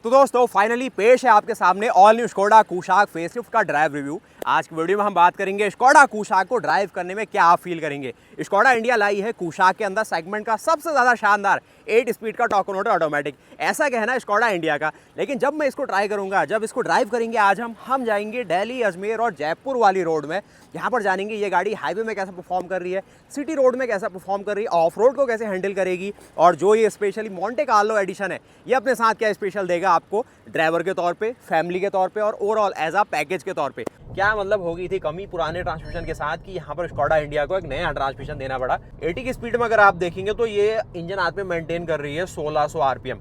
तो दोस्तों फाइनली पेश है आपके सामने all new Skoda Kushaq facelift का ड्राइव रिव्यू। आज की वीडियो में हम बात करेंगे स्कोडा कुशाक को ड्राइव करने में क्या आप फील करेंगे। स्कोडा इंडिया लाई है कुशाक के अंदर सेगमेंट का सबसे ज़्यादा शानदार 8 स्पीड का टॉर्क ऑटोमेटिक, ऐसा कहना है स्कोडा इंडिया का। लेकिन जब मैं इसको ट्राई करूंगा, जब इसको ड्राइव करेंगे, आज हम जाएंगे दिल्ली, अजमेर और जयपुर वाली रोड में। यहाँ पर जानेंगे ये गाड़ी हाईवे में कैसे परफॉर्म कर रही है, सिटी रोड में कैसा परफॉर्म कर रही है, ऑफ रोड को कैसे हैंडल करेगी, और जो ये स्पेशली मोंटे कार्लो एडिशन है ये अपने साथ क्या स्पेशल देगा आपको ड्राइवर के तौर पे, फैमिली के तौर पे और ओवरऑल एज अ पैकेज के तौर पे। क्या मतलब हो गई थी कमी पुराने ट्रांसमिशन के साथ कि यहाँ पर स्कोडा इंडिया को एक नया ट्रांसमिशन देना पड़ा। 80 की स्पीड में अगर आप देखेंगे तो ये इंजन हाथ में मेंटेन कर रही है 1600 आरपीएम,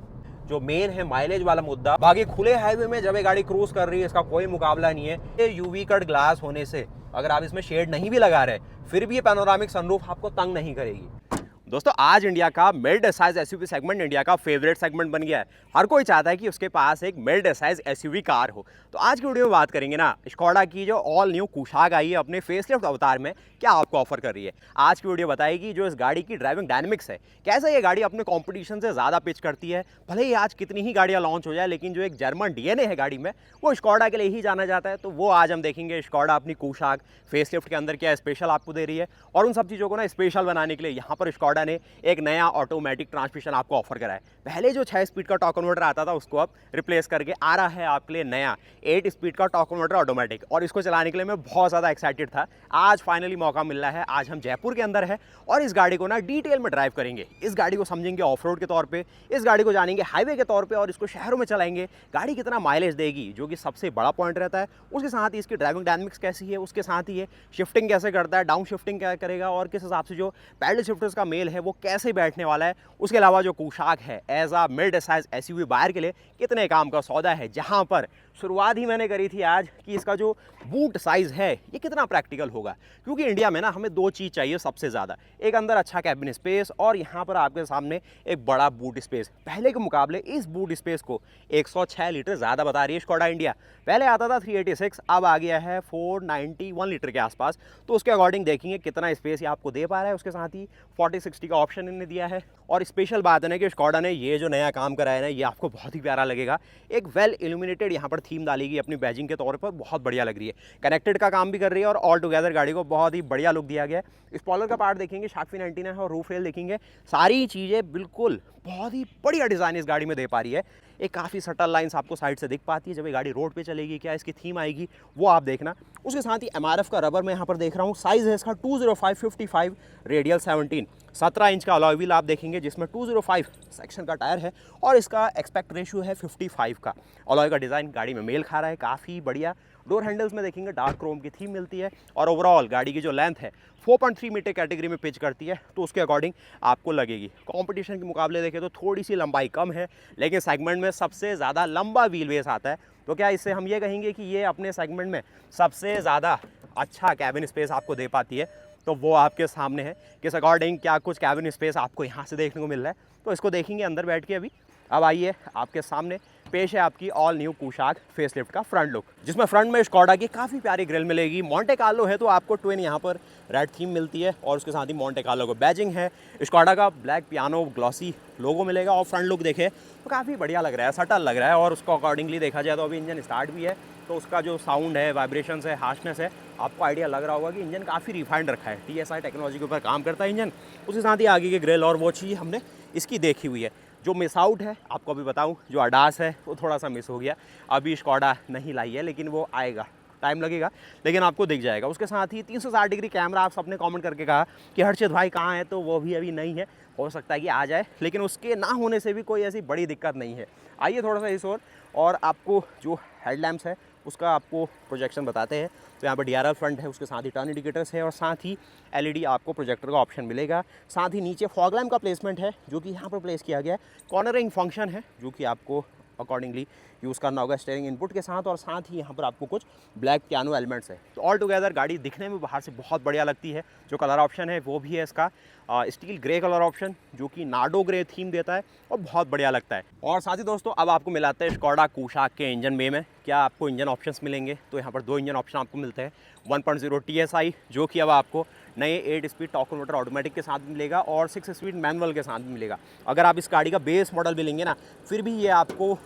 जो मेन है माइलेज वाला मुद्दा। बाकी खुले हाईवे में जब ये गाड़ी क्रूज कर रही है इसका कोई मुकाबला नहीं है। ये यूवी कट ग्लास होने से अगर आप इसमें शेड नहीं भी लगा रहे फिर भी ये पैनोरामिक सनरूफ आपको तंग नहीं करेगी। दोस्तों आज इंडिया का mid size SUV segment India का फेवरेट सेगमेंट बन गया है। हर कोई चाहता है कि उसके पास एक मिड साइज एसयूवी कार हो। तो आज की वीडियो में बात करेंगे ना स्कोडा की जो ऑल न्यू कुशाक आई है अपने फेसलिफ्ट अवतार में, क्या आपको ऑफर कर रही है। आज की वीडियो बताएगी जो इस गाड़ी की ड्राइविंग डायनेमिक्स है, कैसे ये गाड़ी अपने कॉम्पिटिशन से ज़्यादा पिच करती है। भले ही आज कितनी ही गाड़ियाँ लॉन्च हो जाए लेकिन जो एक जर्मन डीएनए है गाड़ी में वो स्कोडा के लिए ही जाना जाता है। तो वो आज हम देखेंगे स्कोडा अपनी कुशाक फेसलिफ्ट के अंदर क्या स्पेशल आपको दे रही है, और उन सब चीज़ों को ना स्पेशल बनाने के लिए यहाँ पर स्कोडा ने एक नया ऑटोमेटिक ट्रांसमिशन आपको ऑफर करा है। पहले जो 6 स्पीड का टॉर्क कन्वर्टर आता था उसको अब रिप्लेस करके आ रहा है आपके लिए नया 8 स्पीड का टॉर्क कन्वर्टर ऑटोमेटिक, और इसको चलाने के लिए मैं बहुत ज़्यादा एक्साइटेड था। आज फाइनली मौका मिल रहा है। आज हम जयपुर के अंदर है और इस गाड़ी को ना डिटेल में ड्राइव करेंगे। इस गाड़ी को समझेंगे ऑफ रोड के तौर पर, इस गाड़ी को जानेंगे हाईवे के तौर पर, और इसको शहरों में चलाएंगे। गाड़ी कितना माइलेज देगी जो कि सबसे बड़ा पॉइंट रहता है, उसके साथ ही इसकी ड्राइविंग डायनेमिक्स कैसी है, उसके साथ ही ये शिफ्टिंग कैसे करता है, डाउन शिफ्टिंग क्या करेगा, और किस हिसाब से जो पैडल शिफ्टर्स का मेल है वो कैसे बैठने वाला है। उसके अलावा जो कुशाक है एज आ मिड साइज एसयूवी बायर के लिए कितने काम का सौदा है, जहां पर शुरुआत ही मैंने करी थी आज कि इसका जो बूट साइज़ है ये कितना प्रैक्टिकल होगा। क्योंकि इंडिया में ना हमें दो चीज़ चाहिए सबसे ज़्यादा, एक अंदर अच्छा कैबिन स्पेस और यहाँ पर आपके सामने एक बड़ा बूट स्पेस। पहले के मुकाबले इस बूट स्पेस को 106 लीटर ज़्यादा बता रही है स्कोडा इंडिया। पहले आता था 386, अब आ गया है 491 लीटर के आसपास। तो उसके अकॉर्डिंग देखेंगे कितना स्पेस ये आपको दे पा रहा है। उसके साथ ही 40-60 का ऑप्शन इन्हें दिया है। और स्पेशल बात है ना कि स्कोडा ने ये जो नया काम कराया है ना ये आपको बहुत ही प्यारा लगेगा। एक वेल इल्यूमिनेटेड यहाँ पर थीम डालेगी अपनी बैजिंग के तौर पर, बहुत बढ़िया लग रही है। कनेक्टेड का काम भी कर रही है और ऑल टुगेदर गाड़ी को बहुत ही बढ़िया लुक दिया गया है। स्पॉइलर का पार्ट देखेंगे, शार्क फिन एंटीना है और रूफ रेल देखेंगे, सारी चीज़ें बिल्कुल बहुत ही बढ़िया डिज़ाइन इस गाड़ी में दे पा रही है। एक काफ़ी सटल लाइंस आपको साइड से दिख पाती है जब ये गाड़ी रोड पे चलेगी, क्या इसकी थीम आएगी वो आप देखना। उसके साथ ही एमआरएफ का रबर मैं यहाँ पर देख रहा हूँ, साइज़ है इसका 205/55, रेडियल 17 इंच का अलॉय व्हील आप देखेंगे जिसमें 205 सेक्शन का टायर है, और इसका एक्सपेक्ट रेशियो है 55 का। अलॉय का डिज़ाइन गाड़ी में मेल खा रहा है, काफ़ी बढ़िया। डोर हैंडल्स में देखेंगे डार्क क्रोम की थीम मिलती है, और ओवरऑल गाड़ी की जो लेंथ है 4.3 मीटर कैटेगरी में पिच करती है, तो उसके अकॉर्डिंग आपको लगेगी। कंपटीशन के मुकाबले देखें तो थोड़ी सी लंबाई कम है, लेकिन सेगमेंट में सबसे ज़्यादा लंबा व्हील बेस आता है। तो क्या इससे हम ये कहेंगे कि ये अपने सेगमेंट में सबसे ज़्यादा अच्छा कैबिन स्पेस आपको दे पाती है। तो वो आपके सामने है, किस अकॉर्डिंग क्या कुछ कैबिन स्पेस आपको यहाँ से देखने को मिल रहा है, तो इसको देखेंगे अंदर बैठ के अभी। अब आइए आपके सामने पेश है आपकी ऑल न्यू कुशाक फेसलिफ्ट का फ्रंट लुक, जिसमें फ्रंट में स्कोडा की काफ़ी प्यारी ग्रिल मिलेगी। मोंटे कार्लो है तो आपको ट्विन यहाँ पर रेड थीम मिलती है, और उसके साथ ही मोंटे कार्लो को बैजिंग है। स्कोडा का ब्लैक पियानो ग्लॉसी लोगो मिलेगा, और फ्रंट लुक देखे तो काफ़ी बढ़िया लग रहा है, सटल लग रहा है। और उसको अकॉर्डिंगली देखा जाए तो अभी इंजन स्टार्ट भी है, तो उसका जो साउंड है, वाइब्रेशंस है, हार्शनेस है, आपको आइडिया लग रहा होगा कि इंजन काफ़ी रिफाइंड रखा है। TSI टेक्नोलॉजी के ऊपर काम करता है इंजन। उसके साथ ही आगे की ग्रिल और वो चीज़ हमने इसकी देखी हुई है। जो मिस आउट है आपको अभी बताऊं, जो अडास है वो थोड़ा सा मिस हो गया, अभी स्कोडा नहीं लाई है, लेकिन वो आएगा, टाइम लगेगा लेकिन आपको दिख जाएगा। उसके साथ ही 360 डिग्री कैमरा, आप सबने कमेंट करके कहा कि हर्षित भाई कहाँ है, तो वो भी अभी नहीं है, हो सकता है कि आ जाए, लेकिन उसके ना होने से भी कोई ऐसी बड़ी दिक्कत नहीं है। आइए थोड़ा सा इस और आपको जो हेडलैम्प्स है उसका आपको प्रोजेक्शन बताते हैं। तो यहाँ पर DRL फ्रंट है, उसके साथ ही टर्न इंडिकेटर्स है, और साथ ही LED आपको प्रोजेक्टर का ऑप्शन मिलेगा। साथ ही नीचे फॉग लैम्प का प्लेसमेंट है जो कि यहाँ पर प्लेस किया गया है। कॉर्नरिंग फंक्शन है जो कि आपको अकॉर्डिंगली यूज़ करना होगा स्टीयरिंग इनपुट के साथ, और साथ ही यहाँ पर आपको कुछ ब्लैक पियानो एलिमेंट्स है। तो ऑल टुगेदर गाड़ी दिखने में बाहर से बहुत बढ़िया लगती है। जो कलर ऑप्शन है वो भी है इसका स्टील ग्रे कलर ऑप्शन, जो कि नाडो ग्रे थीम देता है और बहुत बढ़िया लगता है। और साथ ही दोस्तों अब आपको मिलाते हैं स्कोडा कुशाक के इंजन बे में क्या आपको इंजन ऑप्शंस मिलेंगे। तो यहाँ पर दो इंजन ऑप्शन आपको मिलते हैं। 1.0 TSI जो कि अब आपको नए 8 स्पीड टॉर्क कन्वर्टर ऑटोमेटिक के साथ मिलेगा, और 6 स्पीड मैनुअल के साथ भी मिलेगा। अगर आप इस गाड़ी का बेस मॉडल भी लेंगे ना, फिर भी ये आपको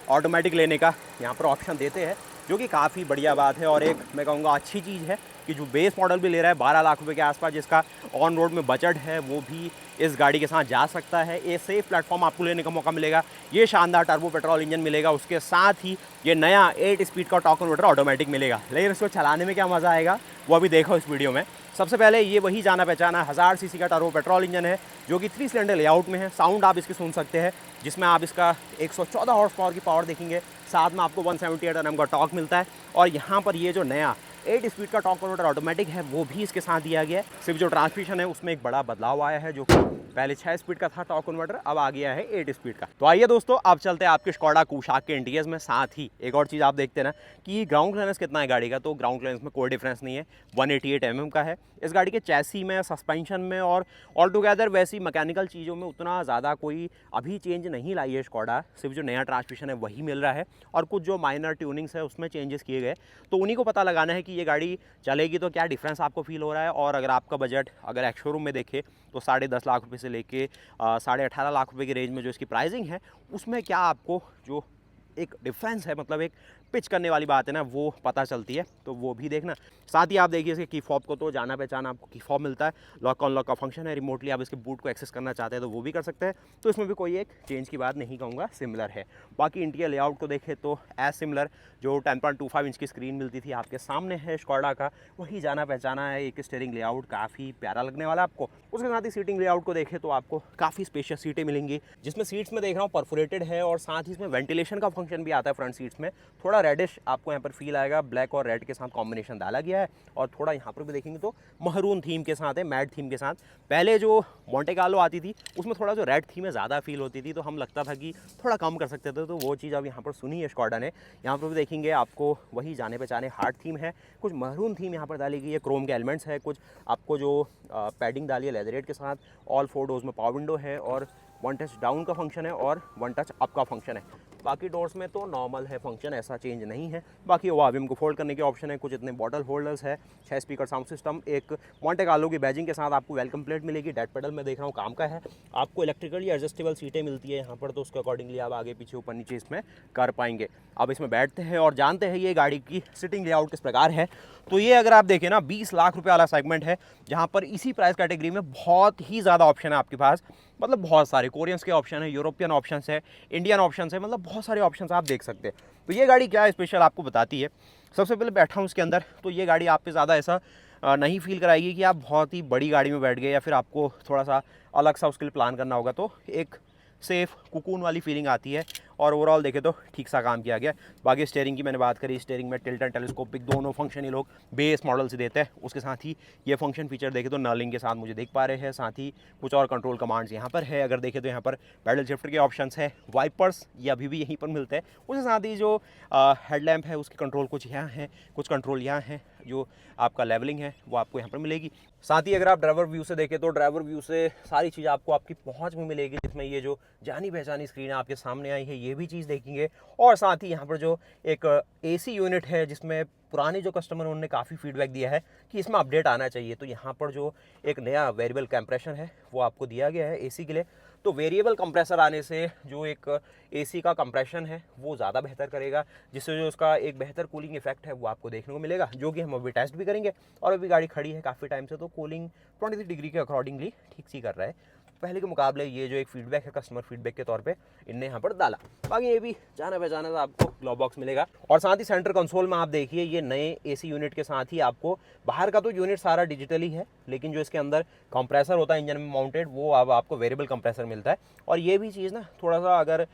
ऑटोमेटिक लेने का यहाँ पर ऑप्शन देते हैं, जो कि काफ़ी बढ़िया बात है। और एक मैं कहूँगा अच्छी चीज़ है कि जो बेस मॉडल भी ले रहा है 12 लाख रुपए के आसपास, जिसका ऑन रोड में बजट है, वो भी इस गाड़ी के साथ जा सकता है। ये सेफ प्लेटफॉर्म आपको लेने का मौका मिलेगा, ये शानदार टर्बो पेट्रोल इंजन मिलेगा, उसके साथ ही ये नया 8 स्पीड का टॉर्क कन्वर्टर ऑटोमेटिक मिलेगा। लेकिन इसको चलाने में क्या मज़ा आएगा वो अभी देखो इस वीडियो में। सबसे पहले ये वही जाना पहचाना 1000 सीसी का टर्बो पेट्रोल इंजन है, जो कि 3 सिलेंडर लेआउट में है। साउंड आप इसकी सुन सकते हैं, जिसमें आप इसका 114 हॉर्स पावर की पावर देखेंगे, साथ में आपको 178 Nm का टॉर्क मिलता है। और यहाँ पर ये जो नया 8 स्पीड का टॉर्क कन्वर्टर ऑटोमेटिक है वो भी इसके साथ दिया गया है। सिर्फ जो ट्रांसमिशन है उसमें एक बड़ा बदलाव आया है, जो कि पहले 6 स्पीड का था टॉर्क कन्वर्टर, अब आ गया है 8 स्पीड का। तो आइए दोस्तों, अब चलते हैं आपके स्कोडा कुशाक के इंटीरियर्स में। साथ ही एक और चीज़ आप देखते हैं ना कि ग्राउंड क्लियरेंस कितना है गाड़ी का, तो ग्राउंड क्लियरेंस में कोई डिफरेंस नहीं है, 188 mm का है। इस गाड़ी के चैसी में, सस्पेंशन में और ऑल टुगेदर वैसी मैकेनिकल चीज़ों में उतना ज़्यादा कोई अभी चेंज नहीं लाई है स्कोडा। सिर्फ जो नया ट्रांसमिशन है वही मिल रहा है और कुछ जो माइनर ट्यूनिंग्स है उसमें चेंजेस किए गए, तो उन्हीं को पता लगाना है कि ये गाड़ी चलेगी तो क्या डिफरेंस आपको फील हो रहा है। और अगर आपका बजट अगर एक्स शोरूम में देखे तो 10.5 लाख रुपये से लेके 18.5 लाख रुपये की रेंज में जो इसकी प्राइसिंग है, उसमें क्या आपको जो एक डिफरेंस है, मतलब एक पिच करने वाली बात है ना, वो पता चलती है, तो वो भी देखना। साथ ही आप देखिए इसके की फॉब को, तो जाना पहचाना आपको की फॉब मिलता है, लॉक ऑन लॉक का फंक्शन है, रिमोटली आप इसके बूट को एक्सेस करना चाहते हैं तो वो भी कर सकते हैं। तो इसमें भी कोई एक चेंज की बात नहीं कहूँगा, सिमिलर है। बाकी इंटीरियर लेआउट को देखें तो एज सिमिलर, जो 10.25 इंच की स्क्रीन मिलती थी आपके सामने है स्कोडा का, वही जाना पहचाना है। एक स्टीयरिंग लेआउट काफ़ी प्यारा लगने वाला है आपको। उसके साथ ही सीटिंग लेआउट को देखें तो आपको काफ़ी स्पेशियस सीटें मिलेंगी, जिसमें सीट्स में देख रहा हूँ परफोरेटेड है और साथ ही इसमें वेंटिलेशन का फंक्शन भी आता है फ्रंट सीट्स में। थोड़ा रेडिश आपको यहाँ पर फील आएगा, ब्लैक और रेड के साथ कॉम्बिनेशन डाला गया है। और थोड़ा यहाँ पर भी देखेंगे तो महरून थीम के साथ है, मैट थीम के साथ। पहले जो मोंटे कार्लो आती थी उसमें थोड़ा जो रेड थीम है ज़्यादा फील होती थी, तो हम लगता था कि थोड़ा कम कर सकते थे, तो वो चीज़ अब यहाँ पर सुनी है स्कोडा ने। यहाँ पर भी देखेंगे आपको वही जाने पहचाने हार्ड थीम है, कुछ महरून थीम यहाँ पर डाली गई है, क्रोम के एलिमेंट्स है, कुछ आपको जो पैडिंग डाली है लेदरेट के साथ। ऑल 4 डोर्स में पावर विंडो है और 1 टच डाउन का फंक्शन है और 1 टच अप का फंक्शन है। बाकी डोर्स में तो नॉर्मल है फंक्शन, ऐसा चेंज नहीं है। बाकी वो आविम को फोल्ड करने के ऑप्शन है, कुछ इतने बॉटल होल्डर्स है, 6 स्पीकर साउंड सिस्टम, एक मोंटे कार्लो की बैजिंग के साथ आपको वेलकम प्लेट मिलेगी। डेड पेडल में देख रहा हूँ काम का है। आपको इलेक्ट्रिकली एडजस्टेबल सीटें मिलती है यहाँ पर, तो उसके अकॉर्डिंगली आप आगे पीछे ऊपर नीचे इसमें कर पाएंगे। अब इसमें बैठते हैं और जानते हैं ये गाड़ी की सिटिंग लेआउट किस प्रकार है। तो ये अगर आप देखें ना 20 लाख रुपये वाला सेगमेंट है, जहाँ पर इसी प्राइस कैटेगरी में बहुत ही ज़्यादा ऑप्शन है आपके पास। मतलब बहुत सारे कोरियंस के ऑप्शन है, यूरोपियन ऑप्शन है, इंडियन ऑप्शन है, मतलब बहुत सारे ऑप्शन आप देख सकते हैं। तो ये गाड़ी क्या स्पेशल आपको बताती है। सबसे पहले बैठा हूँ उसके अंदर, तो ये गाड़ी आप पे ज़्यादा ऐसा नहीं फील कराएगी कि आप बहुत ही बड़ी गाड़ी में बैठ गए या फिर आपको थोड़ा सा अलग सा उसके लिए प्लान करना होगा। तो एक सेफ कुकून वाली फीलिंग आती है और ओवरऑल देखे तो ठीक सा काम किया गया। बाकी स्टीयरिंग की मैंने बात करी, स्टीयरिंग में टिल्ट एंड टेलीस्कोपिक दोनों फंक्शन ये लोग बेस मॉडल से देते हैं। उसके साथ ही ये फंक्शन फीचर देखे तो नर्लिंग के साथ मुझे देख पा रहे हैं। साथ ही कुछ और कंट्रोल कमांड्स यहाँ पर है। अगर देखें तो यहाँ पर पैडल शिफ्टर के ऑप्शंस है, वाइपर्स ये अभी भी यहीं पर मिलते हैं। उसके साथ ही जो हेडलैम्प है उसके कंट्रोल कुछ यहाँ हैं, कुछ कंट्रोल यहाँ हैं। जो आपका लेवलिंग है वो आपको यहाँ पर मिलेगी। साथ ही अगर आप ड्राइवर व्यू से देखें तो ड्राइवर व्यू से सारी चीज़ आपको आपकी पहुंच में मिलेगी, जिसमें ये जो जानी पहचानी स्क्रीन आपके सामने आई है ये भी चीज़ देखेंगे। और साथ ही यहाँ पर जो एक एसी यूनिट है, जिसमें पुराने जो कस्टमर उन्होंने काफ़ी फीडबैक दिया है कि इसमें अपडेट आना चाहिए, तो यहाँ पर जो एक नया वेरिएबल कंप्रेशन है वो आपको दिया गया है एसी के लिए। तो वेरिएबल कंप्रेसर आने से जो एक एसी का कंप्रेशन है वो ज़्यादा बेहतर करेगा, जिससे जो उसका एक बेहतर कूलिंग इफेक्ट है वो आपको देखने को मिलेगा, जो कि हम अभी टेस्ट भी करेंगे। और अभी गाड़ी खड़ी है काफ़ी टाइम से, तो कूलिंग 23 डिग्री के अकॉर्डिंगली ठीक सी कर रहा है। पहले के मुकाबले ये जो एक फीडबैक है कस्टमर फीडबैक के तौर पे इनने यहाँ पर डाला। बाकी ये भी जाना पहचाना था, आपको ग्लो बॉक्स मिलेगा। और साथ ही सेंटर कंसोल में आप देखिए ये नए एसी यूनिट के साथ ही आपको बाहर का तो यूनिट सारा डिजिटली है, लेकिन जो इसके अंदर कंप्रेसर होता है इंजन में माउंटेड, वो अब आपको वेरिएबल कंप्रेसर मिलता है। और ये भी चीज़ ना थोड़ा सा अगर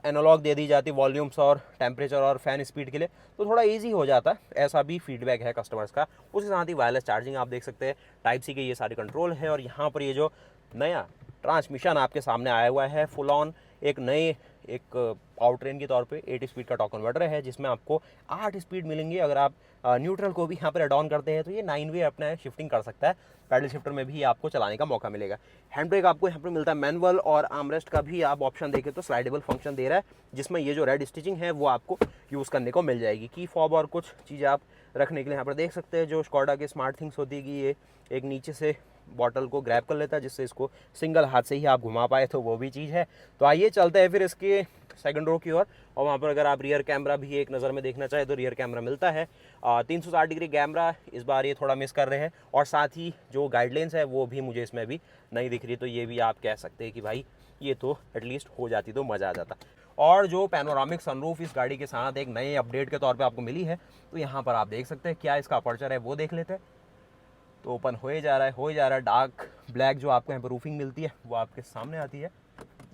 एनालॉग दे दी जाती वॉल्यूम्स और टेम्परेचर और फैन स्पीड के लिए तो थोड़ा ईजी हो जाता है, ऐसा भी फीडबैक है कस्टमर्स का। उसके साथ ही वायरलेस चार्जिंग आप देख सकते हैं, टाइप सी के ये सारे कंट्रोल है। और यहाँ पर ये जो नया ट्रांसमिशन आपके सामने आया हुआ है फुल ऑन एक नए एक पावर ट्रेन के तौर पे 8 स्पीड का टॉर्क कन्वर्टर है, जिसमें आपको 8 स्पीड मिलेंगे। अगर आप न्यूट्रल को भी यहाँ पर एड ऑन करते हैं तो ये 9 वे अपना शिफ्टिंग कर सकता है। पैडल शिफ्टर में भी आपको चलाने का मौका मिलेगा। हैंड ब्रेक आपको यहाँ पर मिलता है मैनुअल, और आर्मरेस्ट का भी आप ऑप्शन देखें तो स्लाइडेबल फंक्शन दे रहा है, जिसमें ये जो रेड स्टिचिंग है वो आपको यूज़ करने को मिल जाएगी। की फॉब और कुछ चीज़ें आप रखने के लिए यहाँ पर देख सकते हैं। जो स्कोडा के स्मार्ट थिंग्स होती है कि ये एक नीचे से बॉटल को ग्रैब कर लेता है, जिससे इसको सिंगल हाथ से ही आप घुमा पाए, तो वो भी चीज़ है। तो आइए चलते हैं फिर इसके सेकंड रो की ओर, और वहाँ पर अगर आप रियर कैमरा भी एक नज़र में देखना चाहे तो रियर कैमरा मिलता है। 360 डिग्री कैमरा इस बार ये थोड़ा मिस कर रहे हैं, और साथ ही जो गाइडलाइंस है वो भी मुझे इसमें भी नहीं दिख रही, तो ये भी आप कह सकते हैं कि भाई ये तो एटलीस्ट हो जाती तो मज़ा आ जाता। और जो पैनोरामिक सनरूफ इस गाड़ी के साथ एक नए अपडेट के तौर पे आपको मिली है, तो यहाँ पर आप देख सकते हैं क्या इसका अपर्चर है वो देख लेते हैं। तो ओपन हो ही जा रहा है। डार्क ब्लैक जो आपको यहाँ पर रूफिंग मिलती है वो आपके सामने आती है।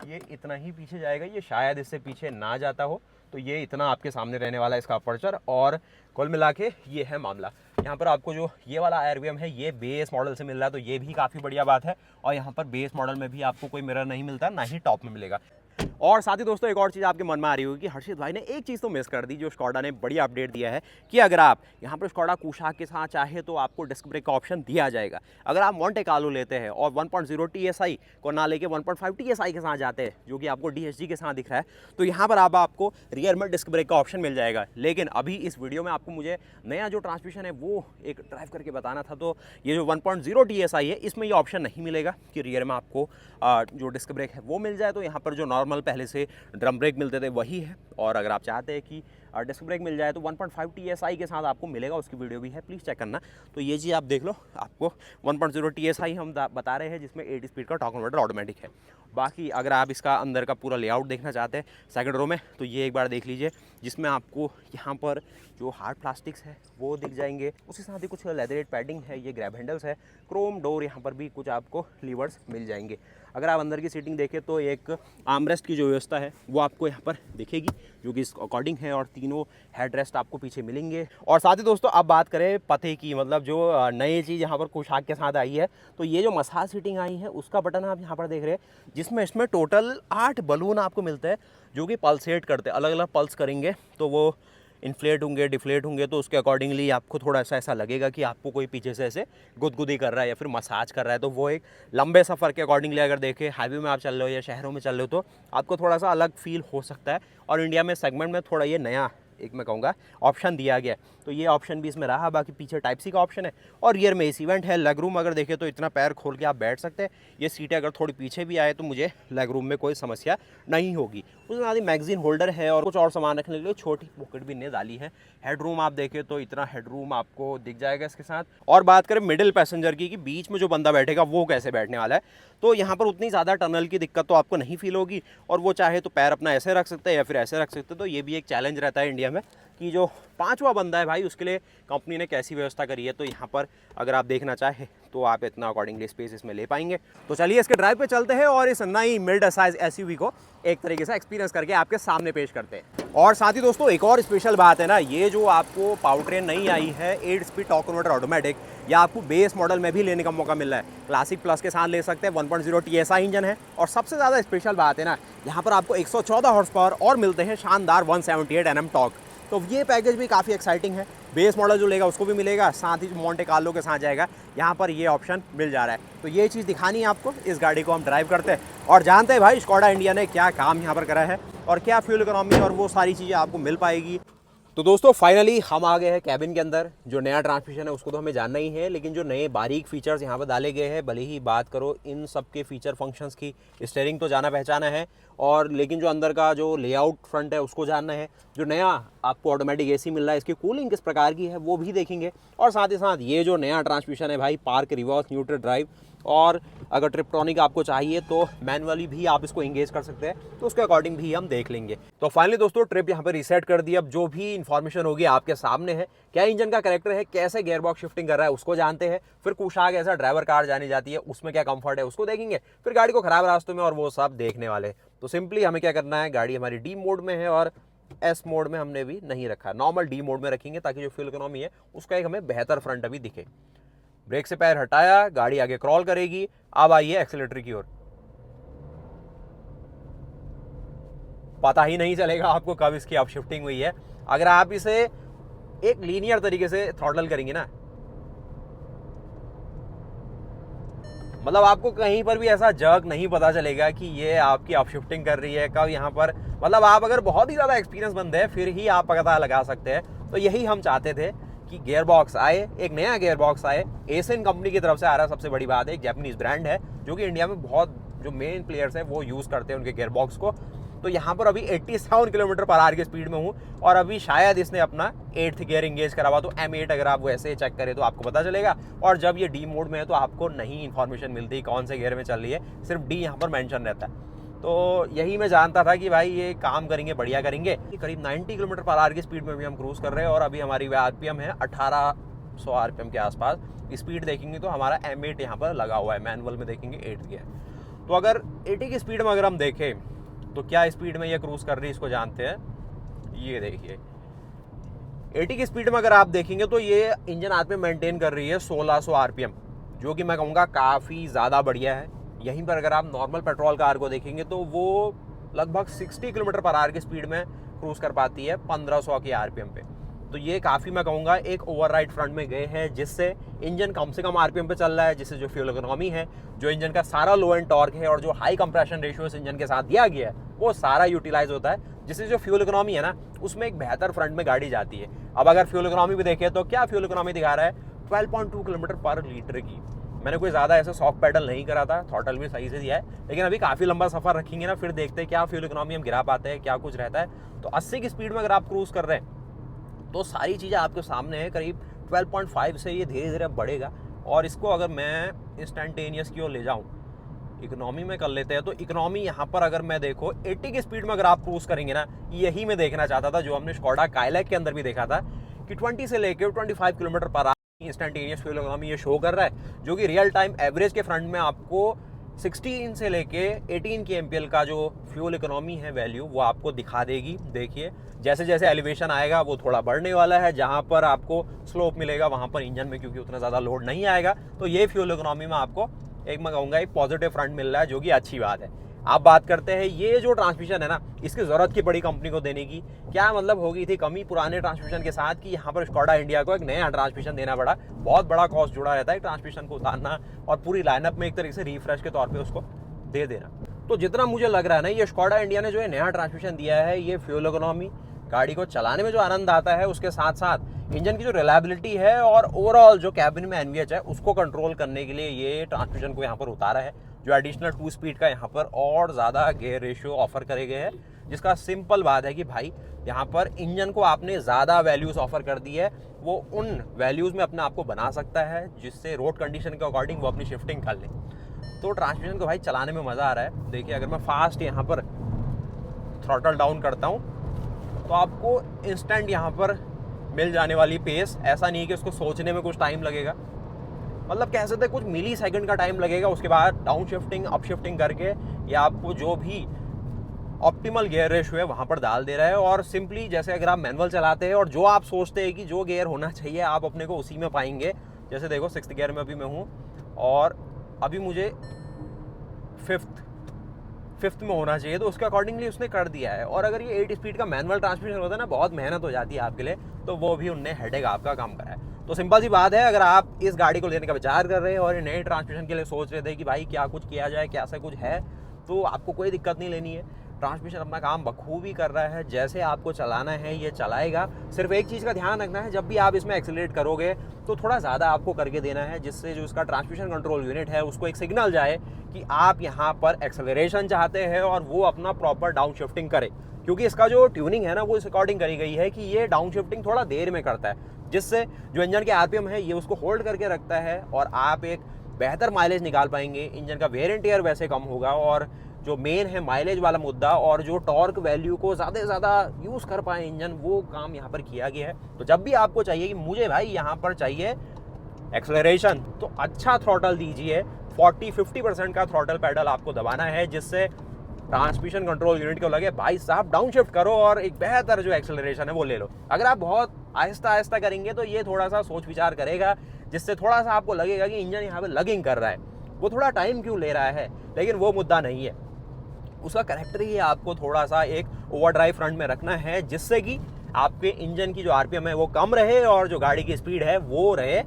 ये इतना ही पीछे जाएगा, ये शायद इससे पीछे ना जाता हो, तो ये इतना आपके सामने रहने वाला है इसका अपर्चर। और कुल मिला के ये है मामला। यहाँ पर आपको जो ये वाला एयरवीएम है ये बेस मॉडल से मिल रहा है, तो ये भी काफ़ी बढ़िया बात है। और यहाँ पर बेस मॉडल में भी आपको कोई मिरर नहीं मिलता, ना ही टॉप में मिलेगा। और साथ ही दोस्तों एक और चीज़ आपके मन में आ रही होगी कि हर्षित भाई ने एक चीज़ तो मिस कर दी, जो स्कॉडा ने बढ़िया अपडेट दिया है कि अगर आप यहाँ पर स्कॉडा कुशाक के साथ चाहे तो आपको डिस्क ब्रेक का ऑप्शन दिया जाएगा। अगर आप मोंटे कार्लो लेते हैं और 1.0 TSI को ना लेके 1.5 TSI के साथ जाते हैं, जो कि आपको DSG के साथ दिख रहा है, तो यहाँ पर आपको रियर में डिस्क ब्रेक का ऑप्शन मिल जाएगा। लेकिन अभी इस वीडियो में आपको मुझे नया जो ट्रांसमिशन है वो एक ड्राइव करके बताना था, तो ये जो 1.0 TSI है इसमें ये ऑप्शन नहीं मिलेगा कि रियर में आपको जो डिस्क ब्रेक है वो मिल जाए। तो यहाँ पर जो नॉर्मल पहले से ड्रम ब्रेक मिलते थे वही है, और अगर आप चाहते हैं कि डिस्क ब्रेक मिल जाए तो 1.5 TSI के साथ आपको मिलेगा, उसकी वीडियो भी है, प्लीज़ चेक करना। तो ये चीज़ आप देख लो, आपको 1.0 TSI हम बता रहे हैं जिसमें 8 स्पीड का टॉर्क कन्वर्टर ऑटोमेटिक है। बाकी अगर आप इसका अंदर का पूरा लेआउट देखना चाहते हैं सेकंड रो में, तो ये एक बार देख लीजिए, जिसमें आपको यहाँ पर जो हार्ड प्लास्टिक्स है वो दिख जाएंगे, उसके साथ ही कुछ लेदरेट पैडिंग है, ये ग्रैब हैंडल्स है, क्रोम डोर, यहाँ पर भी कुछ आपको लीवर्स मिल जाएंगे। अगर आप अंदर की सीटिंग देखें तो एक आर्मरेस्ट की जो व्यवस्था है वो आपको यहाँ पर दिखेगी, जो कि इस अकॉर्डिंग है, और तीनों हेडरेस्ट आपको पीछे मिलेंगे। और साथ ही दोस्तों अब बात करें पते की, मतलब जो नई चीज़ यहाँ पर कुशाक के साथ आई है, तो ये जो मसाज सीटिंग आई है उसका बटन आप यहाँ पर देख रहे हैं, जिसमें इसमें टोटल 8 बलून आपको मिलते हैं, जो कि पल्सेट करते हैं, अलग अलग पल्स करेंगे, तो वो इन्फ्लेट होंगे, डिफ्लेट होंगे, तो उसके अकॉर्डिंगली आपको थोड़ा सा ऐसा लगेगा कि आपको कोई पीछे से ऐसे गुदगुदी कर रहा है या फिर मसाज कर रहा है। तो वो एक लंबे सफ़र के अकॉर्डिंगली अगर देखें, हाईवे में आप चल रहे हो या शहरों में चल रहे हो, तो आपको थोड़ा सा अलग फील हो सकता है। और इंडिया में सेगमेंट में थोड़ा ये नया एक मैं कहूँगा ऑप्शन दिया गया, तो ये ऑप्शन भी इसमें रहा। बाकी पीछे टाइप सी का ऑप्शन है, और रियर में एसी वेंट है। लेग रूम अगर देखें तो इतना पैर खोल के आप बैठ सकते हैं। ये सीटें अगर थोड़ी पीछे भी आए तो मुझे लेग रूम में कोई समस्या नहीं होगी। उसके साथ ही मैगजीन होल्डर है, और कुछ और सामान रखने के लिए छोटी पॉकेट भी इन्हें डाली है। हेडरूम आप देखें तो इतना हेडरूम आपको दिख जाएगा इसके साथ। और बात करें मिडिल पैसेंजर की, कि बीच में जो बंदा बैठेगा वो कैसे बैठने वाला है, तो यहाँ पर उतनी ज़्यादा टनल की दिक्कत तो आपको नहीं फील होगी, और वो चाहे तो पैर अपना ऐसे रख सकते हैं या फिर ऐसे रख सकते हैं। तो ये भी एक चैलेंज रहता है इंडिया में कि जो पांचवा बंदा है भाई, उसके लिए कंपनी ने कैसी व्यवस्था करी है। तो यहाँ पर अगर आप देखना चाहें तो आप इतना अकॉर्डिंगली स्पेस इसमें ले पाएंगे। तो चलिए इसके ड्राइव पे चलते हैं और इस नई मिड साइज एसयूवी को एक तरीके से एक्सपीरियंस करके आपके सामने पेश करते हैं। और साथ ही दोस्तों एक और स्पेशल बात है ना, ये जो आपको पावर ट्रेन नई आई है 8 स्पीड टॉर्क कन्वर्टर ऑटोमेटिक, या आपको बेस मॉडल में भी लेने का मौका मिल रहा है। क्लासिक प्लस के साथ ले सकते हैं, 1.0 TSI इंजन है। और सबसे ज़्यादा स्पेशल बात है ना, यहाँ पर आपको 114 हॉर्स पावर और मिलते हैं शानदार 178 Nm टॉर्क। तो ये पैकेज भी काफ़ी एक्साइटिंग है। बेस मॉडल जो लेगा उसको भी मिलेगा, साथ ही जो मोंटे कार्लो के साथ जाएगा यहाँ पर ये ऑप्शन मिल जा रहा है। तो ये चीज़ दिखानी है आपको। इस गाड़ी को हम ड्राइव करते हैं और जानते हैं भाई स्कोडा इंडिया ने क्या काम यहाँ पर करा है और क्या फ्यूल इकोनॉमी और वो सारी चीज़ें आपको मिल पाएगी। तो दोस्तों फाइनली हम आ गए हैं कैबिन के अंदर। जो नया ट्रांसमिशन है उसको तो हमें जानना ही है, लेकिन जो नए बारीक फीचर्स यहाँ पर डाले गए हैं, भले ही बात करो इन सब के फीचर फंक्शंस की, स्टीयरिंग तो जाना पहचाना है, और लेकिन जो अंदर का जो लेआउट फ्रंट है उसको जानना है। जो नया आपको ऑटोमेटिक एसी मिल रहा है, इसकी कूलिंग किस प्रकार की है वो भी देखेंगे। और साथ ही साथ ये जो नया ट्रांसमिशन है भाई, पार्क रिवर्स न्यूट्रल ड्राइव, और अगर ट्रिप्टॉनिक आपको चाहिए तो मैनुअली भी आप इसको इंगेज कर सकते हैं, तो उसके अकॉर्डिंग भी हम देख लेंगे। तो फाइनली दोस्तों ट्रिप यहाँ पे रीसेट कर दी। अब जो भी इन्फॉर्मेशन होगी आपके सामने है, क्या इंजन का कैरेक्टर है, कैसे गियरबॉक्स शिफ्टिंग कर रहा है उसको जानते हैं, फिर कुशाक ऐसा ड्राइवर कार जानी जाती है उसमें क्या कंफर्ट है उसको देखेंगे, फिर गाड़ी को खराब रास्तों में और वो सब देखने वाले। तो सिंपली हमें क्या करना है, गाड़ी हमारी डी मोड में है और एस मोड में हमने भी नहीं रखा, नॉर्मल डी मोड में रखेंगे ताकि जो फ्यूल इकोनॉमी है उसका एक हमें बेहतर फ्रंट अभी दिखे। ब्रेक से पैर हटाया, गाड़ी आगे क्रॉल करेगी। अब आइए एक्सेलेरेटर की ओर। पता ही नहीं चलेगा आपको कब इसकी अप शिफ्टिंग हुई है। अगर आप इसे एक लीनियर तरीके से थ्रॉटल करेंगे ना, मतलब आपको कहीं पर भी ऐसा जर्क नहीं पता चलेगा कि ये आपकी अप शिफ्टिंग कर रही है कब यहाँ पर। मतलब आप अगर बहुत ही ज़्यादा एक्सपीरियंस बंद है फिर ही आप पता लगा सकते हैं। तो यही हम चाहते थे कि गियर बॉक्स आए, एक नया गियर बॉक्स आए, एशियन कंपनी की तरफ से आ रहा है। सबसे बड़ी बात है, एक जापानीज ब्रांड है जो कि इंडिया में बहुत जो मेन प्लेयर्स हैं वो यूज़ करते हैं उनके गियर बॉक्स को। तो यहाँ पर अभी 87 किलोमीटर पर आवर की स्पीड में हूँ और अभी शायद इसने अपना 8th गियर इंगेज करा हुआ। तो M8 अगर आप वैसे चेक करें तो आपको पता चलेगा, और जब ये डी मोड में है तो आपको नहीं इन्फॉर्मेशन मिलती कौन से गियर में चल रही है, सिर्फ डी यहाँ पर मेंशन रहता है। तो यही मैं जानता था कि भाई ये काम करेंगे, बढ़िया करेंगे। करीब 90 किलोमीटर पर आवर की स्पीड में भी हम क्रूज़ कर रहे हैं और अभी हमारी RPM है 1800 RPM के आसपास। स्पीड देखेंगे तो हमारा M8 यहाँ पर लगा हुआ है, मैनुअल में देखेंगे 8th गियर। तो अगर 80 की स्पीड में अगर हम देखें तो क्या स्पीड में ये क्रूज़ कर रही है इसको जानते हैं। ये देखिए 80 की स्पीड में अगर आप देखेंगे तो ये इंजन RPM मेंटेन कर रही है 1600 RPM, जो कि मैं कहूँगा काफ़ी ज़्यादा बढ़िया है। यहीं पर अगर आप नॉर्मल पेट्रोल कार को देखेंगे तो वो लगभग 60 किलोमीटर पर आवर की स्पीड में क्रूज़ कर पाती है 1500 की RPM पे। तो ये काफ़ी मैं कहूँगा एक ओवरराइड फ्रंट में गए हैं, जिससे इंजन कम से कम RPM पे चल रहा है, जिससे जो फ्यूल इकोनॉमी है, जो इंजन का सारा लो एंड टॉर्क है और जो हाई कंप्रेशन रेशियो इस इंजन के साथ दिया गया है वो सारा यूटिलाइज होता है, जिससे जो फ्यूल इकोनॉमी है ना उसमें एक बेहतर फ्रंट में गाड़ी जाती है। अब अगर फ्यूल इकोनॉमी भी देखें तो क्या फ्यूल इकोनॉमी दिखा रहा है 12.2 किलोमीटर पर लीटर की। मैंने कोई ज़्यादा ऐसे सॉफ्ट पैडल नहीं करा था, थ्रॉटल भी सही से दिया है, लेकिन अभी काफ़ी लंबा सफ़र रखेंगे ना, फिर देखते हैं क्या फ्यूल इकोनॉमी हम गिरा पाते हैं, क्या कुछ रहता है। तो 80 की स्पीड में अगर आप क्रूज़ कर रहे हैं तो सारी चीज़ें आपके सामने है। करीब 12.5 से ये धीरे धीरे बढ़ेगा और इसको अगर मैं इंस्टेंटेनियस की ओर ले जाऊँ, इकोनॉमी में कर लेते हैं। तो इकोनॉमी यहाँ पर अगर मैं देखो 80 की स्पीड में अगर आप क्रूज़ करेंगे ना, यही मैं देखना चाहता था जो हमने स्कोडा काइलैक के अंदर भी देखा था कि 20 से लेकर 25 kilometre per hour instantaneous fuel economy ये शो कर रहा है, जो कि रियल टाइम एवरेज के फ्रंट में आपको 16 से लेके 18 के MPL का जो फ्यूल इकोनॉमी है वैल्यू वो आपको दिखा देगी। देखिए जैसे जैसे एलिवेशन आएगा वो थोड़ा बढ़ने वाला है, जहाँ पर आपको स्लोप मिलेगा वहाँ पर इंजन में क्योंकि उतना ज़्यादा लोड नहीं आएगा, तो ये फ्यूल इकोनॉमी में आपको एक मैं कहूँगा एक पॉजिटिव फ्रंट मिल रहा है, जो कि अच्छी बात है। आप बात करते हैं ये जो ट्रांसमिशन है ना, इसकी ज़रूरत की बड़ी कंपनी को देने की क्या मतलब हो गई थी कमी पुराने ट्रांसमिशन के साथ कि यहाँ पर स्कोडा इंडिया को एक नया ट्रांसमिशन देना पड़ा। बहुत बड़ा कॉस्ट जुड़ा रहता है ट्रांसमिशन को उतारना और पूरी लाइनअप में एक तरीके से रिफ्रेश के तौर पे उसको दे देना। तो जितना मुझे लग रहा है ना, ये स्कोडा इंडिया ने जो है नया ट्रांसमिशन दिया है, ये फ्यूल इकोनॉमी, गाड़ी को चलाने में जो आनंद आता है, उसके साथ साथ इंजन की जो रिलायबिलिटी है और ओवरऑल जो कैबिन में NVH है उसको कंट्रोल करने के लिए ये ट्रांसमिशन को यहाँ पर उतारा है, जो एडिशनल 2 स्पीड का यहाँ पर और ज़्यादा गियर रेशियो ऑफर करे गए हैं, जिसका सिंपल बात है कि भाई यहाँ पर इंजन को आपने ज़्यादा वैल्यूज़ ऑफर कर दी है, वो उन वैल्यूज़ में अपने आप को बना सकता है जिससे रोड कंडीशन के अकॉर्डिंग वो अपनी शिफ्टिंग कर ले। तो ट्रांसमिशन को भाई चलाने में मज़ा आ रहा है। देखिए अगर मैं फास्ट यहाँ पर थ्रॉटल डाउन करता हूँ तो आपको इंस्टेंट यहाँ पर मिल जाने वाली पेस, ऐसा नहीं कि उसको सोचने में कुछ टाइम लगेगा, मतलब कह सकते हैं कुछ मिली सेकंड का टाइम लगेगा। उसके बाद डाउन शिफ्टिंग अप शिफ्टिंग करके या आपको जो भी ऑप्टिमल गियर रेशियो है वहाँ पर डाल दे रहा है। और सिंपली जैसे अगर आप मैनुअल चलाते हैं और जो आप सोचते हैं कि जो गियर होना चाहिए आप अपने को उसी में पाएंगे। जैसे देखो 6th गियर में अभी मैं हूँ और अभी मुझे 5th में होना चाहिए, तो उसके अकॉर्डिंगली उसने कर दिया है। और अगर ये 8 स्पीड का मैनुअल ट्रांसमिशन होता है ना, बहुत मेहनत हो जाती है आपके लिए, तो वो भी उनने हेडेक आपका काम करा है। तो सिंपल सी बात है, अगर आप इस गाड़ी को लेने का विचार कर रहे हैं और नए ट्रांसमिशन के लिए सोच रहे थे कि भाई क्या कुछ किया जाए, क्या सा कुछ है, तो आपको कोई दिक्कत नहीं लेनी है। ट्रांसमिशन अपना काम बखूबी कर रहा है, जैसे आपको चलाना है ये चलाएगा। सिर्फ एक चीज़ का ध्यान रखना है, जब भी आप इसमें एक्सेलरेट करोगे तो थोड़ा ज़्यादा आपको करके देना है, जिससे जो इसका ट्रांसमिशन कंट्रोल यूनिट है उसको एक सिग्नल जाए कि आप यहाँ पर एक्सेलरेशन चाहते हैं और वो अपना प्रॉपर डाउन शिफ्टिंग करे। क्योंकि इसका जो ट्यूनिंग है ना वो इस अकॉर्डिंग करी गई है कि ये डाउन शिफ्टिंग थोड़ा देर में करता है, जिससे जो इंजन के RPM है ये उसको होल्ड करके रखता है और आप एक बेहतर माइलेज निकाल पाएंगे। इंजन का वेयर एंड टियर वैसे कम होगा और जो मेन है माइलेज वाला मुद्दा और जो टॉर्क वैल्यू को ज़्यादा से ज़्यादा यूज़ कर पाए इंजन, वो काम यहाँ पर किया गया है। तो जब भी आपको चाहिए कि मुझे भाई यहाँ पर चाहिए एक्सेलरेशन, तो अच्छा थ्रॉटल दीजिए। 40-50% का थ्रॉटल पैडल आपको दबाना है, जिससे ट्रांसमिशन कंट्रोल यूनिट को लगे भाई साहब डाउन शिफ्ट करो और एक बेहतर जो एक्सेलरेशन है वो ले लो। अगर आप बहुत आहिस्ता आहिस्ता करेंगे तो ये थोड़ा सा सोच विचार करेगा, जिससे थोड़ा सा आपको लगेगा कि इंजन यहाँ पे लगिंग कर रहा है, वो थोड़ा टाइम क्यों ले रहा है, लेकिन वो मुद्दा नहीं है। उसका करेक्टर ही आपको थोड़ा सा एक ओवरड्राइव फ्रंट में रखना है, जिससे कि आपके इंजन की जो RPM है वो कम रहे और जो गाड़ी की स्पीड है वो रहे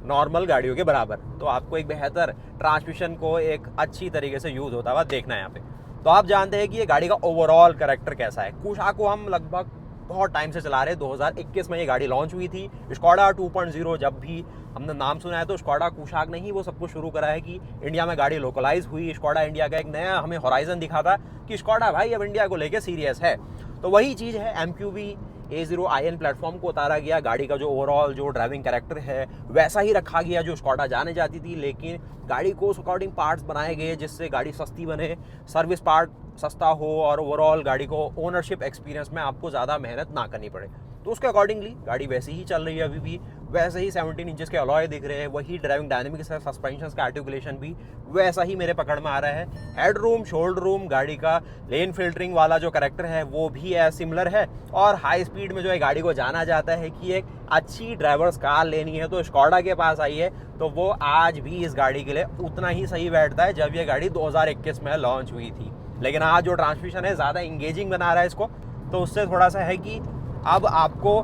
नॉर्मल गाड़ियों के बराबर। तो आपको एक बेहतर ट्रांसमिशन को एक अच्छी तरीके से यूज़ होता हुआ देखना है यहाँ पे। तो आप जानते हैं कि ये गाड़ी का ओवरऑल करेक्टर कैसा है। कुशाक को हम लगभग बहुत टाइम से चला रहे हैं। 2021 में ये गाड़ी लॉन्च हुई थी। स्कोडा 2.0 जब भी हमने नाम सुना है तो स्कोडा कुशाक ने ही वो सब कुछ शुरू करा है कि इंडिया में गाड़ी लोकलाइज हुई। स्कोडा इंडिया का एक नया हमें होराइजन दिखा था कि स्कोडा भाई अब इंडिया को लेके सीरियस है। तो वही चीज़ है, MQB A0iN प्लेटफॉर्म को उतारा गया। गाड़ी का जो ओवरऑल जो ड्राइविंग कैरेक्टर है वैसा ही रखा गया जो स्कोडा जाने जाती थी, लेकिन गाड़ी को उस अकॉर्डिंग पार्ट्स बनाए गए जिससे गाड़ी सस्ती बने, सर्विस पार्ट सस्ता हो और ओवरऑल गाड़ी को ओनरशिप एक्सपीरियंस में आपको ज़्यादा मेहनत ना करनी पड़े। तो उसके अकॉर्डिंगली गाड़ी वैसी ही चल रही है अभी भी, वैसे ही 17 इंचेस के अलॉय दिख रहे हैं, वही ड्राइविंग डायनेमिक्स है, सस्पेंशन का आर्टिकुलेशन भी वैसा ही मेरे पकड़ में आ रहा है। हेड रूम, शोल्डर रूम, गाड़ी का लेन फिल्टरिंग वाला जो कैरेक्टर है वो भी सिमिलर है। और हाई स्पीड में जो है गाड़ी को जाना जाता है कि एक अच्छी ड्राइवर्स कार लेनी है तो स्कोडा के पास आई है, तो वो आज भी इस गाड़ी के लिए उतना ही सही बैठता है जब ये गाड़ी 2021 में लॉन्च हुई थी। लेकिन आज जो ट्रांसमिशन है ज़्यादा इंगेजिंग बना रहा है इसको, तो उससे थोड़ा सा है कि अब आपको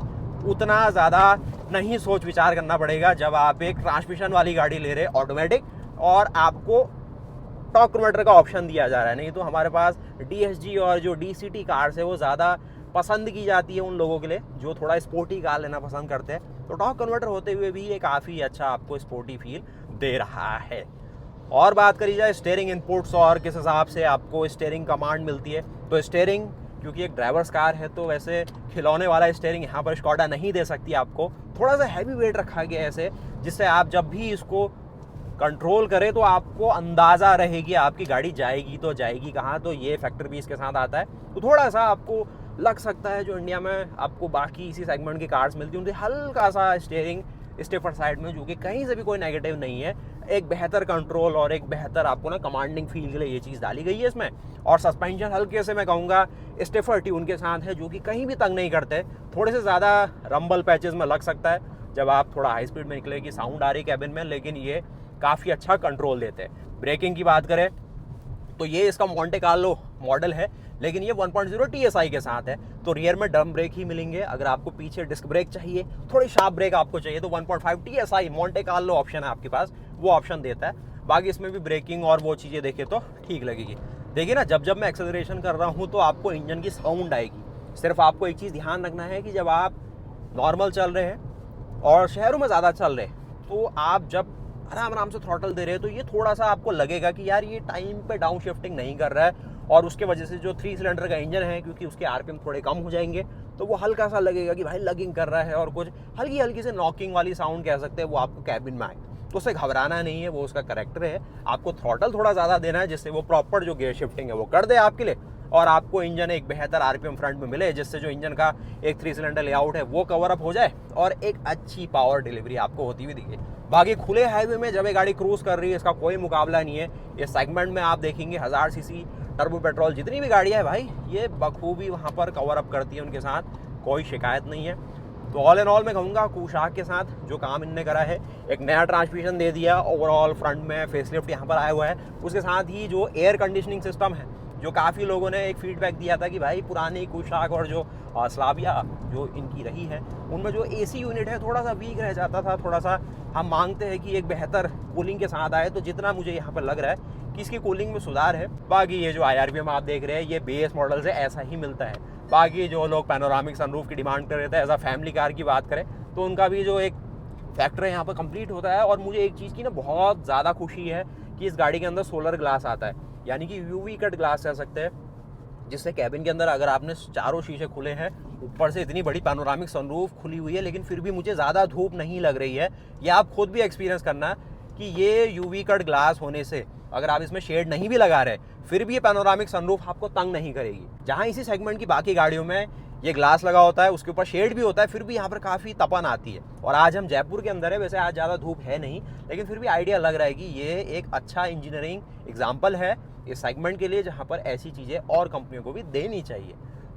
उतना ज़्यादा नहीं सोच विचार करना पड़ेगा जब आप एक ट्रांसमिशन वाली गाड़ी ले रहे हैं ऑटोमेटिक और आपको टॉर्क कन्वर्टर का ऑप्शन दिया जा रहा है। नहीं तो हमारे पास DSG और जो DCT कार्स है वो ज़्यादा पसंद की जाती है उन लोगों के लिए जो थोड़ा स्पोर्टी कार लेना पसंद करते हैं। तो टॉर्क कन्वर्टर होते हुए भी ये काफ़ी अच्छा आपको स्पोर्टी फील दे रहा है। और बात करी जाए स्टीयरिंग इनपुट्स और किस हिसाब से आपको स्टीयरिंग कमांड मिलती है, तो स्टीयरिंग क्योंकि एक ड्राइवर्स कार है तो वैसे खिलौने वाला स्टीयरिंग यहाँ पर स्कोडा नहीं दे सकती आपको। थोड़ा सा हैवी वेट रखा गया है ऐसे, जिससे आप जब भी इसको कंट्रोल करें तो आपको अंदाज़ा रहेगी आपकी गाड़ी जाएगी तो जाएगी कहाँ। तो ये फैक्टर भी इसके साथ आता है। तो थोड़ा सा आपको लग सकता है जो इंडिया में आपको बाकी इसी सेगमेंट की कार्स मिलती हैं उनसे हल्का सा स्टीयरिंग स्टेपर साइड में, जो कि कहीं से भी कोई नेगेटिव नहीं है, एक बेहतर कंट्रोल और एक बेहतर आपको ना कमांडिंग फील के लिए ये चीज़ डाली गई है इसमें। और सस्पेंशन हल्के से मैं कहूँगा स्टेफर ट्यून के साथ है जो कि कहीं भी तंग नहीं करते। थोड़े से ज़्यादा रंबल पैचेस में लग सकता है जब आप थोड़ा हाई स्पीड में निकले कि साउंड आ रही कैबिन में, लेकिन ये काफ़ी अच्छा कंट्रोल देते हैं। ब्रेकिंग की बात करें तो ये इसका मोंटे कार्लो मॉडल है, लेकिन ये 1.0 TSI के साथ है। तो रियर में ड्रम ब्रेक ही मिलेंगे। अगर आपको पीछे डिस्क ब्रेक चाहिए, थोड़ी शार्प ब्रेक आपको चाहिए, तो 1.5 TSI मोंटे कार्लो ऑप्शन है आपके पास, वो ऑप्शन देता है। बाकी इसमें भी ब्रेकिंग और वो चीज़ें देखें तो ठीक लगेगी। देखिए ना, जब मैं एक्सेलरेशन कर रहा हूँ तो आपको इंजन की साउंड आएगी। सिर्फ आपको एक चीज़ ध्यान रखना है कि जब आप नॉर्मल चल रहे हैं और शहरों में ज़्यादा चल रहे हैं तो आप जब आराम से थ्रॉटल दे रहे हैं तो ये थोड़ा सा आपको लगेगा कि यार ये टाइम पे डाउन शिफ्टिंग नहीं कर रहा है। और उसके वजह से जो 3 सिलेंडर का इंजन है, क्योंकि उसके RPM थोड़े कम हो जाएंगे तो वो हल्का सा लगेगा कि भाई लगिंग कर रहा है और कुछ हल्की से नॉकिंग वाली साउंड कह सकते हैं वो आपको कैबिन में आए। तो उससे घबराना नहीं है, वो उसका करैक्टर है। आपको थ्रॉटल थोड़ा ज़्यादा देना है जिससे वो प्रॉपर जो गियर शिफ्टिंग है वो कर दे आपके लिए, और आपको इंजन एक बेहतर RPM फ्रंट में मिले जिससे जो इंजन का एक 3 सिलेंडर लेआउट है वो कवर अप हो जाए और एक अच्छी पावर डिलीवरी आपको होती हुई दिखे। बाकी खुले हाईवे में जब ये गाड़ी क्रूज कर रही है इसका कोई मुकाबला नहीं है। ये सेगमेंट में आप देखेंगे 1000 सीसी टर्बो पेट्रोल जितनी भी गाड़ियाँ है भाई ये बखूबी वहाँ पर कवर अप करती है, उनके साथ कोई शिकायत नहीं है। तो ऑल एंड ऑल मैं कहूँगा कुशाक के साथ जो काम इनने करा है, एक नया ट्रांसमिशन दे दिया, ओवरऑल फ्रंट में फेसलिफ्ट यहाँ पर आया हुआ है, उसके साथ ही जो एयर कंडीशनिंग सिस्टम है, जो काफ़ी लोगों ने एक फीडबैक दिया था कि भाई पुरानी कुशाक और जो स्लाविया जो इनकी रही है उनमें जो AC यूनिट है थोड़ा सा वीक रह जाता था। थोड़ा सा हम मांगते हैं कि एक बेहतर कूलिंग के साथ आए, तो जितना मुझे यहाँ पर लग रहा है कि इसकी कूलिंग में सुधार है। बाकी ये जो IRPM आप देख रहे हैं ये बेस मॉडल से ऐसा ही मिलता है। बाकी जो लोग पैनोरामिक सनरूफ की डिमांड कर रहे थे, एज अ फैमिली कार की बात करें तो उनका भी जो एक फैक्टर यहाँ पर कंप्लीट होता है। और मुझे एक चीज़ की ना बहुत ज़्यादा खुशी है कि इस गाड़ी के अंदर सोलर ग्लास आता है, यानी कि UV कट ग्लास कह सकते हैं, जिससे कैबिन के अंदर अगर आपने चारों शीशे खुले हैं, ऊपर से इतनी बड़ी पैनोरामिक सनरूफ खुली हुई है, लेकिन फिर भी मुझे ज़्यादा धूप नहीं लग रही है। ये आप खुद भी एक्सपीरियंस करना कि ये UV कट ग्लास होने से अगर आप इसमें शेड नहीं भी लगा रहे फिर भी ये पैनोरामिक सनरूफ आपको तंग नहीं करेगी। जहाँ इसी सेगमेंट की बाकी गाड़ियों में ये ग्लास लगा होता है, उसके ऊपर शेड भी होता है, फिर भी यहाँ पर काफ़ी तपन आती है। और आज हम जयपुर के अंदर है, वैसे आज ज़्यादा धूप है नहीं, लेकिन फिर भी आइडिया लग रहा है कि ये एक अच्छा इंजीनियरिंग एग्जाम्पल है इस सेगमेंट के लिए, जहाँ पर ऐसी चीज़ें और कंपनियों को भी देनी चाहिए।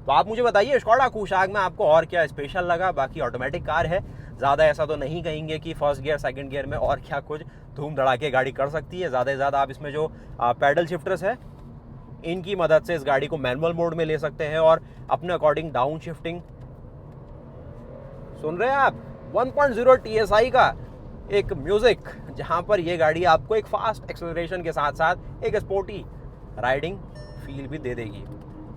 तो आप मुझे बताइए स्कोडा कुशाक में आपको और क्या स्पेशल लगा। बाकी ऑटोमेटिक कार है, ज़्यादा ऐसा तो नहीं कहेंगे कि फर्स्ट गियर सेकंड गियर में और क्या कुछ धूम धड़ाके गाड़ी कर सकती है। ज़्यादा से ज़्यादा आप इसमें जो पैडल शिफ्टर्स है इनकी मदद से इस गाड़ी को मैनुअल मोड में ले सकते हैं और अपने अकॉर्डिंग डाउन शिफ्टिंग, सुन रहे हैं आप, 1.0 TSI का एक म्यूजिक, जहां पर ये गाड़ी आपको एक फास्ट एक्सेलरेशन के साथ साथ एक स्पोर्टी राइडिंग फील भी दे देगी।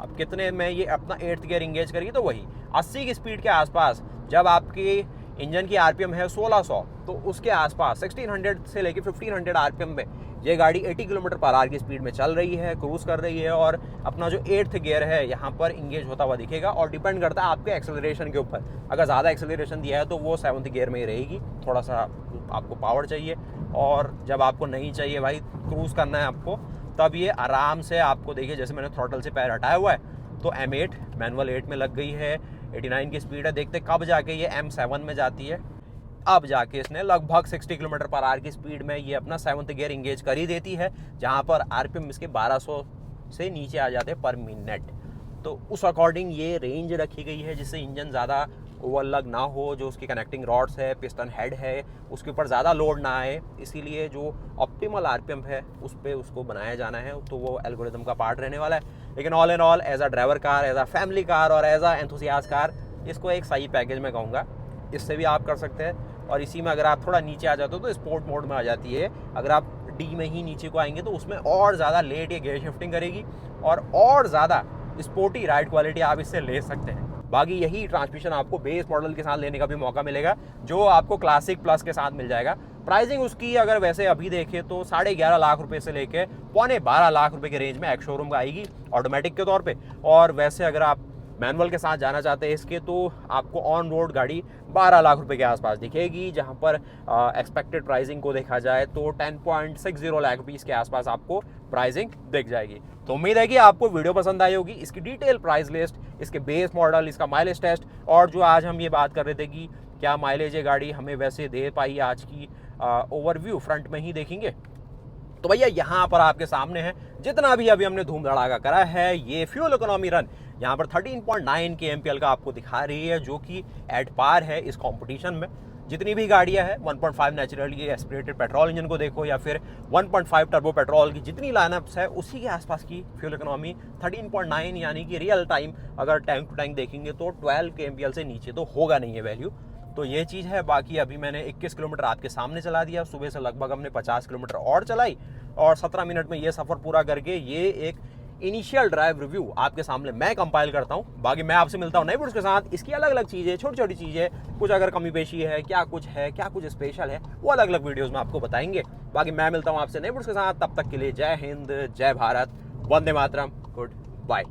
अब कितने में ये अपना 8th गियर इंगेज करेगी, तो वही 80 की स्पीड के आसपास जब आपकी इंजन की आरपीएम है 1600, तो उसके आसपास 1600 से लेके 1500 आरपीएम पे ये गाड़ी 80 किलोमीटर पर आवर की स्पीड में चल रही है, क्रूज कर रही है, और अपना जो 8th गियर है यहाँ पर इंगेज होता हुआ दिखेगा। और डिपेंड करता है आपके एक्सेलरेशन के ऊपर, अगर ज़्यादा एक्सेलरेशन दिया है तो वो 7th गियर में ही रहेगी, थोड़ा सा आपको पावर चाहिए। और जब आपको नहीं चाहिए भाई, क्रूज करना है आपको, तब ये आराम से आपको देखिए, जैसे मैंने थ्रॉटल से पैर हटाया हुआ है तो M8 मैनुअल 8 में लग गई है, 89 की स्पीड है। देखते कब जाके ये M7 में जाती है, अब जाके इसने लगभग 60 किलोमीटर पर आवर की स्पीड में ये अपना 7th गियर इंगेज कर ही देती है, जहाँ पर आरपीएम इसके 1200 से नीचे आ जाते हैं पर मिनट। तो उस अकॉर्डिंग ये रेंज रखी गई है, जिससे इंजन ज़्यादा ओवरलग ना हो, जो उसकी कनेक्टिंग रॉड्स है, पिस्टन हेड है, उसके ऊपर ज़्यादा लोड ना आए। इसीलिए जो ऑप्टिमल आरपीएम है उस पर उसको बनाया जाना है, तो वो एल्गोरिथम का पार्ट रहने वाला है। लेकिन all in all, as a driver car, as a family car और एज अ एंथुसियास्ट कार, इसको एक सही पैकेज में कहूँगा। इससे भी आप कर सकते हैं, और इसी में अगर आप थोड़ा नीचे आ जाते हो तो स्पोर्ट मोड में आ जाती है। अगर आप डी में ही नीचे को आएंगे तो उसमें और ज़्यादा लेट ये गियर शिफ्टिंग करेगी, और ज़्यादा स्पोर्टी राइड क्वालिटी आप इससे ले सकते हैं। बाकी यही ट्रांसमिशन आपको बेस मॉडल के साथ लेने का भी मौका मिलेगा, जो आपको क्लासिक प्लस के साथ मिल जाएगा। प्राइसिंग उसकी अगर वैसे अभी देखें तो 11.5 लाख रुपए से लेके 12.25 लाख रुपए के रेंज में एक्स शोरूम का आएगी ऑटोमेटिक के तौर पे। और वैसे अगर आप मैनुअल के साथ जाना चाहते हैं इसके, तो आपको ऑन रोड गाड़ी 12 लाख रुपए के आसपास दिखेगी, जहां पर एक्सपेक्टेड प्राइसिंग को देखा जाए तो 10.60 लाख रुपीस के आसपास आपको प्राइसिंग दिख जाएगी। तो उम्मीद है कि आपको वीडियो पसंद आई होगी। इसकी डिटेल प्राइस लिस्ट, इसके बेस मॉडल, इसका माइलेज टेस्ट, और जो आज हम ये बात कर रहे थे कि क्या माइलेज ये गाड़ी हमें वैसे दे पाई, आज की ओवरव्यू फ्रंट में ही देखेंगे। तो भैया यहाँ पर आपके सामने है, जितना भी अभी हमने धूम धड़ाका करा है, ये फ्यूल इकोनॉमी रन यहाँ पर 13.9 kmpl का आपको दिखा रही है, जो कि एट पार है इस कंपटीशन में। जितनी भी गाड़ियां हैं 1.5 नेचुरली एस्पिरेटेड पेट्रोल इंजन को देखो, या फिर 1.5 टर्बो पेट्रोल की जितनी लाइनअप्स है, उसी के आसपास की फ्यूल इकोनॉमी 13.9, यानी कि रियल टाइम अगर टैंक टू टैंक देखेंगे तो 12 kmpl से नीचे तो होगा नहीं है वैल्यू। तो ये चीज़ है। बाकी अभी मैंने 21 किलोमीटर आपके सामने चला दिया, सुबह से लगभग हमने 50 किलोमीटर और चलाई, और 17 मिनट में ये सफ़र पूरा करके ये एक इनिशियल ड्राइव रिव्यू आपके सामने मैं कंपाइल करता हूं। बाकी मैं आपसे मिलता हूं नए वीडियोस के साथ। इसकी अलग अलग चीज़ें, छोटी छोटी चीज़ें, कुछ अगर कमी पेशी है, क्या कुछ स्पेशल है, वो अलग अलग वीडियोस में आपको बताएंगे। बाकी मैं मिलता हूं आपसे नए वीडियोस के साथ, तब तक के लिए जय हिंद, जय भारत, वंदे मातरम, गुड बाय।